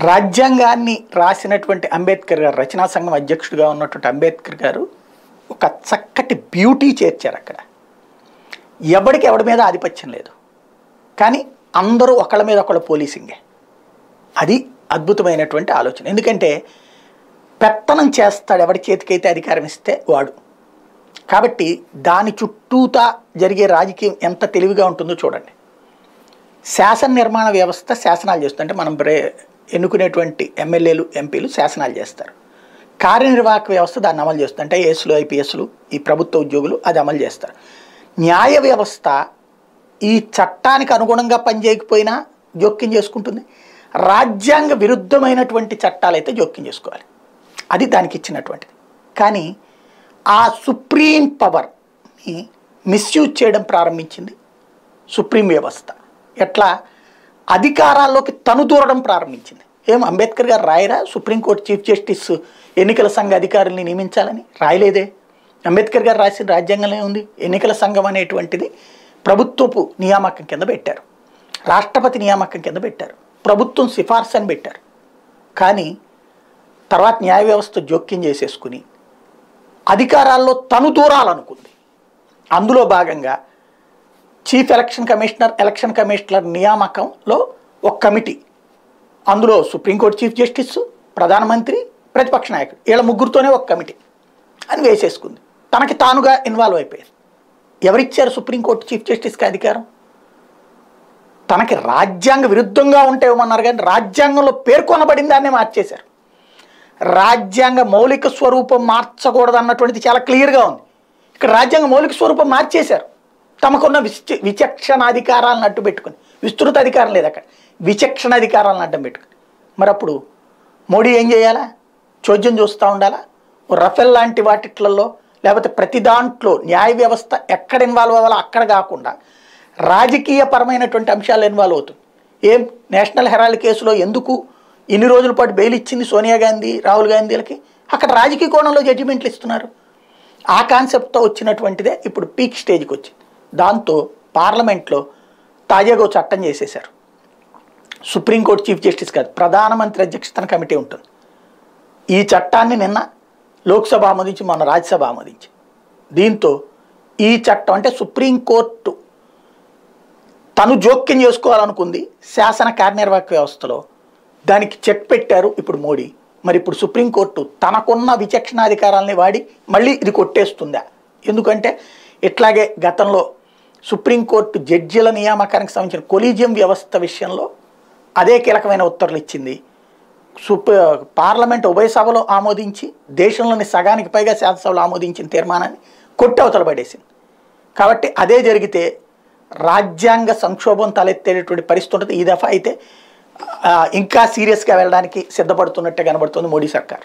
రాజ్యాంగాన్ని రాసినటువంటి అంబేద్కర్ గారు, రచనా సంఘం అధ్యక్షుడిగా ఉన్నటువంటి అంబేద్కర్ గారు ఒక చక్కటి బ్యూటీ చేర్చారు అక్కడ. ఎవడికి ఎవడి మీద ఆధిపత్యం లేదు, కానీ అందరూ ఒకళ్ళ మీద ఒకళ్ళ పోలీసింగే. అది అద్భుతమైనటువంటి ఆలోచన. ఎందుకంటే పెత్తనం చేస్తాడు ఎవడి చేతికైతే అధికారం ఇస్తే వాడు. కాబట్టి దాని చుట్టూతా జరిగే రాజకీయం ఎంత తెలివిగా ఉంటుందో చూడండి. శాసన నిర్మాణ వ్యవస్థ శాసనాలు చేస్తుంది, అంటే మనం ఎన్నుకునేటువంటి ఎమ్మెల్యేలు ఎంపీలు శాసనాలు చేస్తారు. కార్యనిర్వాహక వ్యవస్థ దాన్ని అమలు చేస్తుంది, అంటే ఏఎస్లు ఐపీఎస్లు ఈ ప్రభుత్వ ఉద్యోగులు అది అమలు చేస్తారు. న్యాయ వ్యవస్థ ఈ చట్టానికి అనుగుణంగా పనిచేయకపోయినా జోక్యం చేసుకుంటుంది. రాజ్యాంగ విరుద్ధమైనటువంటి చట్టాలైతే జోక్యం చేసుకోవాలి, అది దానికి ఇచ్చినటువంటిది. కానీ ఆ సుప్రీం పవర్ని మిస్యూజ్ చేయడం ప్రారంభించింది సుప్రీం వ్యవస్థ. ఎట్లా అధికారాల్లోకి తనుదూరడం ప్రారంభించింది. అంబేద్కర్ గారు రాయరా సుప్రీంకోర్టు చీఫ్ జస్టిస్ ఎన్నికల సంఘ అధికారుల్ని నియమించాలని? రాయలేదే. అంబేద్కర్ గారు రాసిన రాజ్యాంగంలో ఉంది, ఎన్నికల సంఘం అనేటువంటిది ప్రభుత్వపు నియామకం కింద పెట్టారు, రాష్ట్రపతి నియామకం కింద పెట్టారు, ప్రభుత్వం సిఫార్సు అని పెట్టారు. కానీ తర్వాత న్యాయ వ్యవస్థ జోక్యం చేసేసుకుని అధికారాల్లో తను దూరాలనుకుంది. అందులో భాగంగా చీఫ్ ఎలక్షన్ కమిషనర్ నియామకంలో ఒక కమిటీ, అందులో సుప్రీంకోర్టు చీఫ్ జస్టిస్, ప్రధానమంత్రి, ప్రతిపక్ష నాయకుడు, వీళ్ళ ముగ్గురితోనే ఒక కమిటీ అని వేసేసుకుంది. తనకి తానుగా ఇన్వాల్వ్ అయిపోయారు. ఎవరిచ్చారు సుప్రీంకోర్టు చీఫ్ జస్టిస్కి అధికారం? తనకి రాజ్యాంగ విరుద్ధంగా ఉంటే ఏమన్నారు, కానీ రాజ్యాంగంలో పేర్కొనబడిన దాన్నే మార్చేశారు. రాజ్యాంగ మౌలిక స్వరూపం మార్చకూడదు అన్నటువంటిది చాలా క్లియర్గా ఉంది. ఇక్కడ రాజ్యాంగ మౌలిక స్వరూపం మార్చేశారు. తమకున్న విచక్షణాధికారాలను అడ్డు పెట్టుకుని, విస్తృత అధికారం లేదు అక్కడ, విచక్షణ అధికారాలను అడ్డం పెట్టుకుని. మరి అప్పుడు మోడీ ఏం చేయాలా? చోద్యం చూస్తూ ఉండాలా? రఫెల్ లాంటి వాటిట్లలో, లేకపోతే ప్రతి దాంట్లో న్యాయ వ్యవస్థ ఎక్కడ ఇన్వాల్వ్ అవ్వాలో అక్కడ కాకుండా రాజకీయపరమైనటువంటి అంశాలు ఇన్వాల్వ్ అవుతుంది. నేషనల్ హెరాల్డ్ కేసులో ఎందుకు ఇన్ని రోజుల పాటు బెయిల్ ఇచ్చింది సోనియా గాంధీ, రాహుల్ గాంధీలకి? అక్కడ రాజకీయ కోణంలో జడ్జిమెంట్లు ఇస్తున్నారు. ఆ కాన్సెప్ట్తో వచ్చినటువంటిదే ఇప్పుడు పీక్ స్టేజ్కి వచ్చింది. దాంతో పార్లమెంట్లో తాజాగా చట్టం చేసేశారు. సుప్రీంకోర్టు చీఫ్ జస్టిస్ కాదు, ప్రధానమంత్రి అధ్యక్షతన కమిటీ ఉంటుంది. ఈ చట్టాన్ని నిన్న లోక్సభ ఆమోదించి, మొన్న రాజ్యసభ ఆమోదించి, దీంతో ఈ చట్టం అంటే సుప్రీంకోర్టు తను జోక్యం చేసుకోవాలనుకుంది శాసన కార్యనిర్వాహక వ్యవస్థలో, దానికి చెక్ పెట్టారు ఇప్పుడు మోడీ. మరి ఇప్పుడు సుప్రీంకోర్టు తనకున్న విచక్షణాధికారాలని వాడి మళ్ళీ ఇది కొట్టేస్తుందా? ఎందుకంటే ఇట్లాగే గతంలో సుప్రీంకోర్టు జడ్జీల నియామకానికి సంబంధించిన కొలీజియం వ్యవస్థ విషయంలో అదే కీలకమైన ఉత్తర్వులు ఇచ్చింది. పార్లమెంట్ ఉభయ సభలో ఆమోదించి దేశంలోని సగానికి పైగా శాసనసభలో ఆమోదించిన తీర్మానాన్ని కొట్టి అవతల పడేసింది. కాబట్టి అదే జరిగితే రాజ్యాంగ సంక్షోభం తలెత్తేటటువంటి పరిస్థితి ఉంటుంది. ఈ దఫా అయితే ఇంకా సీరియస్గా వెళ్ళడానికి సిద్ధపడుతున్నట్టే కనబడుతుంది మోడీ సర్కార్.